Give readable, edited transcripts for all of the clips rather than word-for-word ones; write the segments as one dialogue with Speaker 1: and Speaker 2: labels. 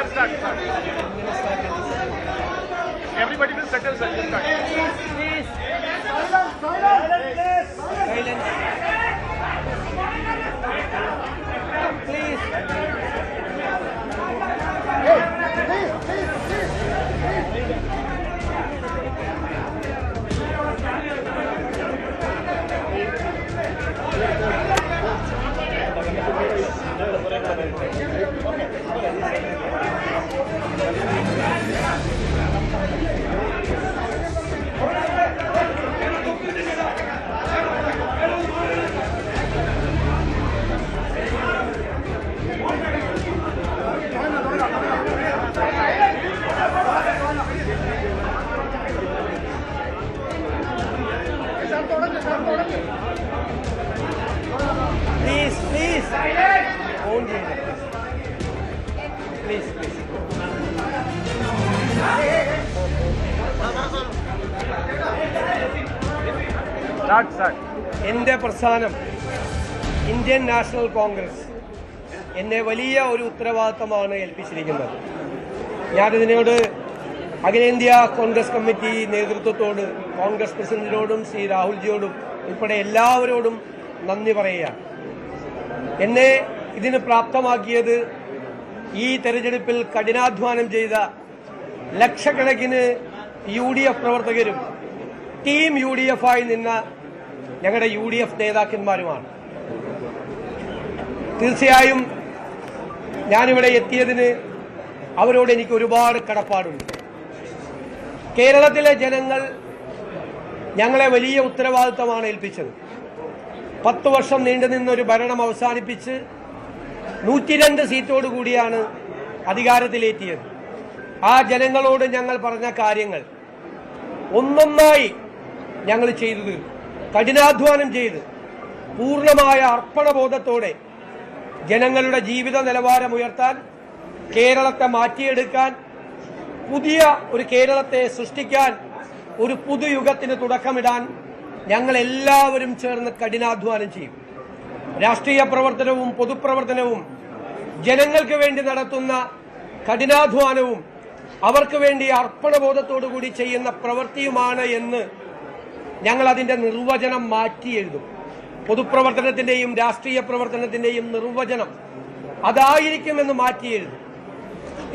Speaker 1: Start. Everybody will settle, sir.
Speaker 2: Please. Silence. Please. Please. Own please.
Speaker 1: Start.
Speaker 2: എൻ്റെ പ്രസ്ഥാനം Indian national Congress എന്നെ വലിയ ഒരു ഉത്തരവാദിത്തമാണ് ഏൽപ്പിച്ചിരിക്കുന്നത്. ഞാനിതിനോട് അഖിലേന്ത്യാ കോൺഗ്രസ് കമ്മിറ്റി നേതൃത്വത്തോട്, കോൺഗ്രസ് പ്രസിഡന്റിനോടും ശ്രീ രാഹുൽജിയോടും ഉൾപ്പെടെ എല്ലാവരോടും നന്ദി പറയുകയാണ്. എന്നെ ഇതിന് പ്രാപ്തമാക്കിയത് ഈ തെരഞ്ഞെടുപ്പിൽ കഠിനാധ്വാനം ചെയ്ത ലക്ഷക്കണക്കിന് UDF പ്രവർത്തകരും ടീം UDF ആയി നിന്ന ഞങ്ങളുടെ UDF നേതാക്കന്മാരുമാണ്. തീർച്ചയായും ഞാനിവിടെ എത്തിയതിന് അവരോട് എനിക്ക് ഒരുപാട് കടപ്പാടുണ്ട്. കേരളത്തിലെ ജനങ്ങൾ ഞങ്ങളെ വലിയ ഉത്തരവാദിത്തമാണ് ഏൽപ്പിച്ചത്. 10 വർഷം നീണ്ടുനിന്നൊരു ഭരണം അവസാനിപ്പിച്ച് 102 സീറ്റോടുകൂടിയാണ് അധികാരത്തിലെത്തിയത്. ആ ജനങ്ങളോട് ഞങ്ങൾ പറഞ്ഞ കാര്യങ്ങൾ ഒന്നൊന്നായി ഞങ്ങൾ ചെയ്തത്, കഠിനാധ്വാനം ചെയ്ത് പൂർണ്ണമായ അർപ്പണബോധത്തോടെ ജനങ്ങളുടെ ജീവിത നിലവാരം ഉയർത്താൻ, കേരളത്തെ മാറ്റിയെടുക്കാൻ, പുതിയ ഒരു കേരളത്തെ സൃഷ്ടിക്കാൻ, ഒരു പുതുയുഗത്തിന് തുടക്കമിടാൻ ഞങ്ങൾ എല്ലാവരും ചേർന്ന് കഠിനാധ്വാനം ചെയ്യും. രാഷ്ട്രീയ പ്രവർത്തനവും പൊതുപ്രവർത്തനവും ജനങ്ങൾക്ക് വേണ്ടി നടത്തുന്ന കഠിനാധ്വാനവും അവർക്ക് വേണ്ടി അർപ്പണബോധത്തോടുകൂടി ചെയ്യുന്ന പ്രവൃത്തിയുമാണ് എന്ന് ഞങ്ങൾ അതിന്റെ നിർവചനം മാറ്റി എഴുതും. പൊതുപ്രവർത്തനത്തിന്റെയും രാഷ്ട്രീയ പ്രവർത്തനത്തിന്റെയും നിർവചനം അതായിരിക്കുമെന്ന് മാറ്റി എഴുതും.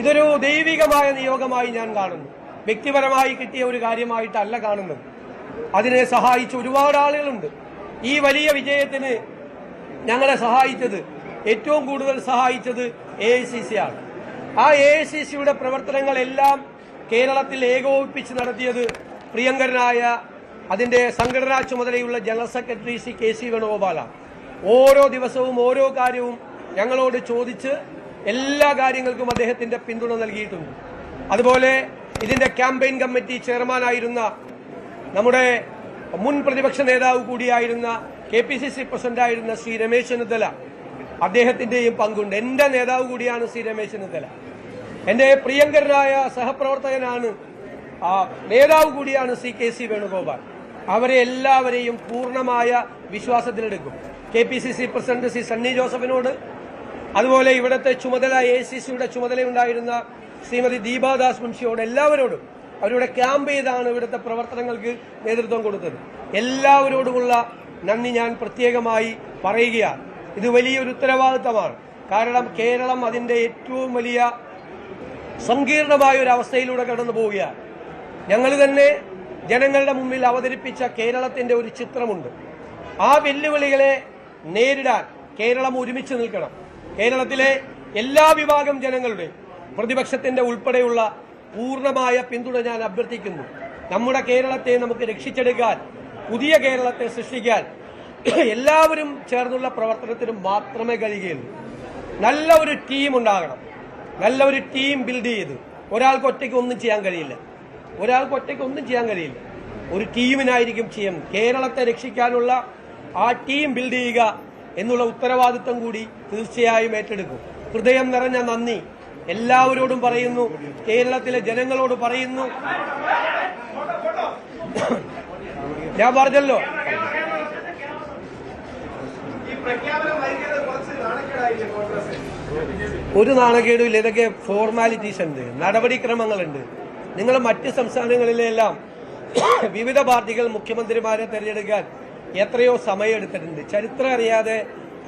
Speaker 2: ഇതൊരു ദൈവികമായ നിയോഗമായി ഞാൻ കാണുന്നു. വ്യക്തിപരമായി കിട്ടിയ ഒരു കാര്യമായിട്ടല്ല കാണുന്നത്. അതിനെ സഹായിച്ച ഒരുപാട് ആളുകളുണ്ട്. ഈ വലിയ വിജയത്തിന് ഞങ്ങളെ സഹായിച്ചത്, ഏറ്റവും കൂടുതൽ സഹായിച്ചത് AICC ആണ്. ആ AICCയുടെ പ്രവർത്തനങ്ങളെല്ലാം കേരളത്തിൽ ഏകോപിപ്പിച്ച് നടത്തിയത് പ്രിയങ്കരനായ അതിന്റെ സംഘടനാ ചുമതലയുള്ള ജനറൽ സെക്രട്ടറി ശ്രീ KC വേണുഗോപാലാണ്. ഓരോ ദിവസവും ഓരോ കാര്യവും ഞങ്ങളോട് ചോദിച്ച് എല്ലാ കാര്യങ്ങൾക്കും അദ്ദേഹത്തിന്റെ പിന്തുണ നൽകിയിട്ടുണ്ട്. അതുപോലെ ഇതിന്റെ ക്യാമ്പയിൻ കമ്മിറ്റി ചെയർമാനായിരുന്ന നമ്മുടെ മുൻ പ്രതിപക്ഷ നേതാവ് കൂടിയായിരുന്ന KPCC പ്രസിഡന്റായിരുന്ന ശ്രീ രമേശ് ചെന്നിത്തല, അദ്ദേഹത്തിന്റെയും പങ്കുണ്ട്. എന്റെ നേതാവ് കൂടിയാണ് ശ്രീ രമേശ് ചെന്നിത്തല. എന്റെ പ്രിയങ്കരനായ സഹപ്രവർത്തകനാണ്, നേതാവ് കൂടിയാണ് ശ്രീ KC വേണുഗോപാൽ. അവരെ എല്ലാവരെയും പൂർണ്ണമായ വിശ്വാസത്തിലെടുക്കും. KPCC പ്രസിഡന്റ് ശ്രീ സണ്ണി ജോസഫിനോട്, അതുപോലെ ഇവിടുത്തെ ചുമതല AICCയുടെ ചുമതലയുണ്ടായിരുന്ന ശ്രീമതി ദീപാദാസ് മുൻഷിയോട്, എല്ലാവരോടും, അവരുടെ ക്യാമ്പ് ചെയ്താണ് ഇവിടുത്തെ പ്രവർത്തനങ്ങൾക്ക് നേതൃത്വം കൊടുത്തത്. എല്ലാവരോടുമുള്ള നന്ദി ഞാൻ പ്രത്യേകമായി പറയുകയാണ്. ഇത് വലിയൊരു ഉത്തരവാദിത്തമാണ്. കാരണം കേരളം അതിന്റെ ഏറ്റവും വലിയ സങ്കീർണമായ ഒരു അവസ്ഥയിലൂടെ കടന്നു പോവുകയാണ്. ഞങ്ങൾ തന്നെ ജനങ്ങളുടെ മുമ്പിൽ അവതരിപ്പിച്ച കേരളത്തിന്റെ ഒരു ചിത്രമുണ്ട്. ആ വെല്ലുവിളികളെ നേരിടാൻ കേരളം ഒരുമിച്ച് നിൽക്കണം. കേരളത്തിലെ എല്ലാ വിഭാഗം ജനങ്ങളുടെ, പ്രതിപക്ഷത്തിന്റെ ഉൾപ്പെടെയുള്ള പൂർണ്ണമായ പിന്തുണ ഞാൻ അഭ്യർത്ഥിക്കുന്നു. നമ്മുടെ കേരളത്തെ നമുക്ക് രക്ഷിച്ചെടുക്കാൻ, പുതിയ കേരളത്തെ സൃഷ്ടിക്കാൻ എല്ലാവരും ചേർന്നുള്ള പ്രവർത്തനത്തിന് മാത്രമേ കഴിയുകയുള്ളൂ. നല്ല ഒരു ടീം ഉണ്ടാകണം. നല്ല ഒരു ടീം ബിൽഡ് ചെയ്ത് ഒരാൾക്ക് ഒറ്റയ്ക്ക് ഒന്നും ചെയ്യാൻ കഴിയില്ല. ഒരു ടീമിനായിരിക്കും ചെയ്യാം. കേരളത്തെ രക്ഷിക്കാനുള്ള ആ ടീം ബിൽഡ് ചെയ്യുക എന്നുള്ള ഉത്തരവാദിത്വം കൂടി തീർച്ചയായും ഏറ്റെടുക്കും. ഹൃദയം നിറഞ്ഞ നന്ദി എല്ലാവരോടും പറയുന്നു. കേരളത്തിലെ ജനങ്ങളോട് പറയുന്നു. ഞാൻ പറഞ്ഞല്ലോ, ഒരു നാണക്കേടുമില്ല. ഇതൊക്കെ ഫോർമാലിറ്റീസ് ഉണ്ട്, നടപടിക്രമങ്ങളുണ്ട്. നിങ്ങൾ മറ്റ് സംസ്ഥാനങ്ങളിലെല്ലാം വിവിധ പാർട്ടികൾ മുഖ്യമന്ത്രിമാരെ തെരഞ്ഞെടുക്കാൻ എത്രയോ സമയം എടുത്തിട്ടുണ്ട്. ചരിത്രം അറിയാതെ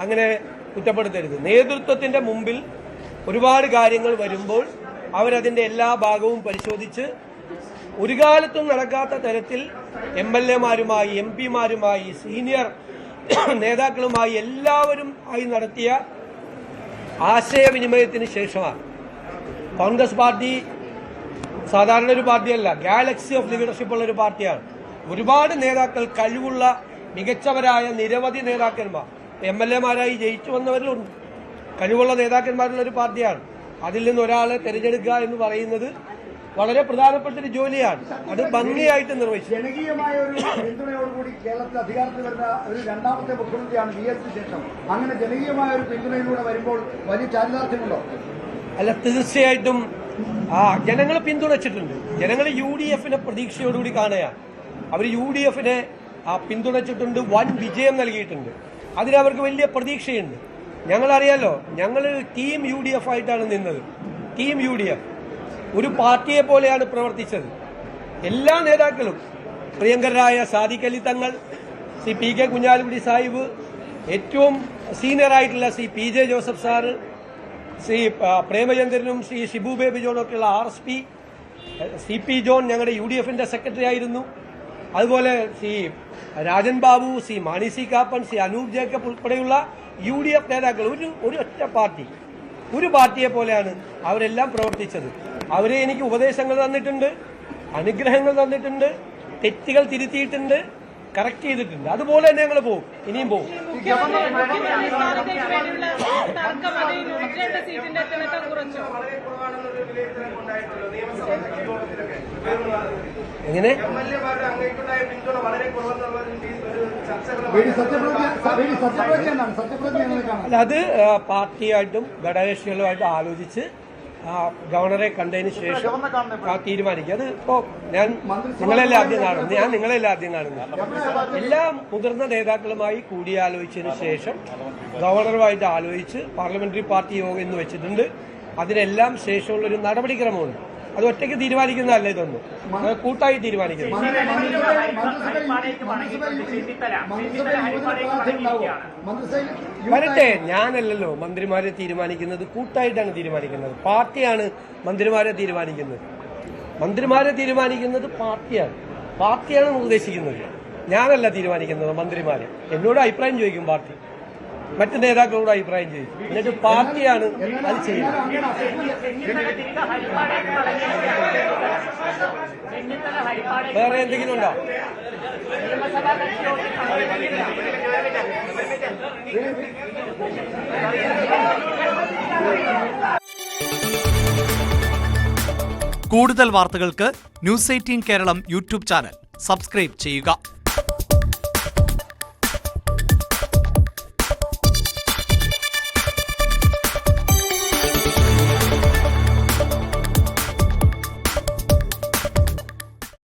Speaker 2: അങ്ങനെ കുറ്റപ്പെടുത്തരുത്. നേതൃത്വത്തിന്റെ മുമ്പിൽ ഒരുപാട് കാര്യങ്ങൾ വരുമ്പോൾ അവരതിന്റെ എല്ലാ ഭാഗവും പരിശോധിച്ച് ഒരു കാലത്തും നടക്കാത്ത തരത്തിൽ MLA-മാരുമായി, MP-മാരുമായി, സീനിയർ നേതാക്കളുമായി എല്ലാവരും ആയി നടത്തിയ ആശയവിനിമയത്തിന് ശേഷമാണ്. കോൺഗ്രസ് പാർട്ടി സാധാരണ ഒരു പാർട്ടിയല്ല, ഗാലക്സി ഓഫ് ലീഡർഷിപ്പ് ഉള്ള ഒരു പാർട്ടിയാണ്. ഒരുപാട് നേതാക്കൾ, കഴിവുള്ള മികച്ചവരായ നിരവധി നേതാക്കന്മാർ MLA-മാരായി ജയിച്ചു വന്നവരിലുണ്ട്. കഴിവുള്ള നേതാക്കന്മാരുള്ള ഒരു പാർട്ടിയാണ്. അതിൽ നിന്ന് ഒരാളെ തെരഞ്ഞെടുക്കുക എന്ന് പറയുന്നത് വളരെ പ്രധാനപ്പെട്ട ഒരു ജോലിയാണ്. അത് ഭംഗിയായിട്ട് നിർവഹിച്ചു.
Speaker 3: ജനകീയമായ ഒരു പിന്തുണയോടുകൂടി കേരളത്തിൽ അധികാരത്തിൽ വരുന്ന ഒരു രണ്ടാമത്തെ മുഖ്യമന്ത്രിയാണ് VS ശേഷം. അങ്ങനെ ജനകീയമായ ഒരു പിന്തുണയിലൂടെ വരുമ്പോൾ വലിയ ചാരിതാർത്ഥ്യമുണ്ടോ?
Speaker 2: അല്ല, തീർച്ചയായിട്ടും ജനങ്ങൾ പിന്തുണച്ചിട്ടുണ്ട്. ജനങ്ങൾ UDF-നെ പ്രതീക്ഷയോടുകൂടി കാണുകയാണ്. അവർ UDF-നെ പിന്തുണച്ചിട്ടുണ്ട്, വൻ വിജയം നൽകിയിട്ടുണ്ട്. അതിനവർക്ക് വലിയ പ്രതീക്ഷയുണ്ട്. ഞങ്ങളറിയാലോ, ഞങ്ങൾ ടീം UDF ആയിട്ടാണ് നിന്നത്. ടീം UDF ഒരു പാർട്ടിയെ പോലെയാണ് പ്രവർത്തിച്ചത്. എല്ലാ നേതാക്കളും, പ്രിയങ്കരായ സാദിഖ് അലി തങ്ങൾ, ശ്രീ PK കുഞ്ഞാലിക്കുട്ടി സാഹിബ്, ഏറ്റവും സീനിയറായിട്ടുള്ള ശ്രീ PJ ജോസഫ് സാറ്, ശ്രീ പ്രേമചന്ദ്രനും ശ്രീ ഷിബു ബേബി ജോണൊക്കെയുള്ള RSP, CP ജോൺ ഞങ്ങളുടെ UDF-ന്റെ സെക്രട്ടറി ആയിരുന്നു. അതുപോലെ ശ്രീ രാജൻ ബാബു, ശ്രീ മാണി സി കാപ്പൻ, ശ്രീ അനൂപ് ജേക്കബ് ഉൾപ്പെടെയുള്ള UDF നേതാക്കൾ ഒരു ഒറ്റ പാർട്ടി, ഒരു പാർട്ടിയെ പോലെയാണ് അവരെല്ലാം പ്രവർത്തിച്ചത്. അവരെ എനിക്ക് ഉപദേശങ്ങൾ തന്നിട്ടുണ്ട്, അനുഗ്രഹങ്ങൾ തന്നിട്ടുണ്ട്, തെറ്റുകൾ തിരുത്തിയിട്ടുണ്ട്, കറക്റ്റ് ചെയ്തിട്ടുണ്ട്. അതുപോലെ തന്നെ ഞങ്ങൾ പോകും, ഇനിയും പോകും. എങ്ങനെ അല്ല, അത് പാർട്ടിയായിട്ടും ഘടകകക്ഷികളുമായിട്ടും ആലോചിച്ച് ഗവർണറെ കണ്ടതിന് ശേഷം തീരുമാനിക്കുക. അത് ഇപ്പോ ഞാൻ നിങ്ങളെല്ലാം ആദ്യം കാണുന്നത് എല്ലാ മുതിർന്ന നേതാക്കളുമായി കൂടിയാലോചിച്ചതിന് ശേഷം ഗവർണറുമായിട്ട് ആലോചിച്ച് പാർലമെന്ററി പാർട്ടി യോഗം ഇന്ന് വെച്ചിട്ടുണ്ട്. അതിനെല്ലാം ശേഷമുള്ളൊരു നടപടിക്രമമുണ്ട്. അത് ഒറ്റയ്ക്ക് തീരുമാനിക്കുന്നതല്ല, ഇതൊന്നും കൂട്ടായി തീരുമാനിക്കുന്നു. വരട്ടെ, ഞാനല്ലല്ലോ മന്ത്രിമാരെ തീരുമാനിക്കുന്നത്, കൂട്ടായിട്ടാണ് തീരുമാനിക്കുന്നത്. പാർട്ടിയാണ് മന്ത്രിമാരെ തീരുമാനിക്കുന്നത്. പാർട്ടിയാണ് നിർദ്ദേശിക്കുന്നത്. ഞാനല്ല തീരുമാനിക്കുന്നത് മന്ത്രിമാരെ. എന്നോട് അഭിപ്രായം ചോദിക്കും പാർട്ടി, മറ്റ് നേതാക്കളോട് അഭിപ്രായം ചോദിക്കും. എന്നിട്ട് പാർട്ടിയാണ് അത് ചെയ്യുന്നത്. വേറെ എന്തെങ്കിലും ഉണ്ടോ?
Speaker 4: കൂടുതൽ വാർത്തകൾക്ക് News 18 Keralam YouTube channel subscribe ചെയ്യുക.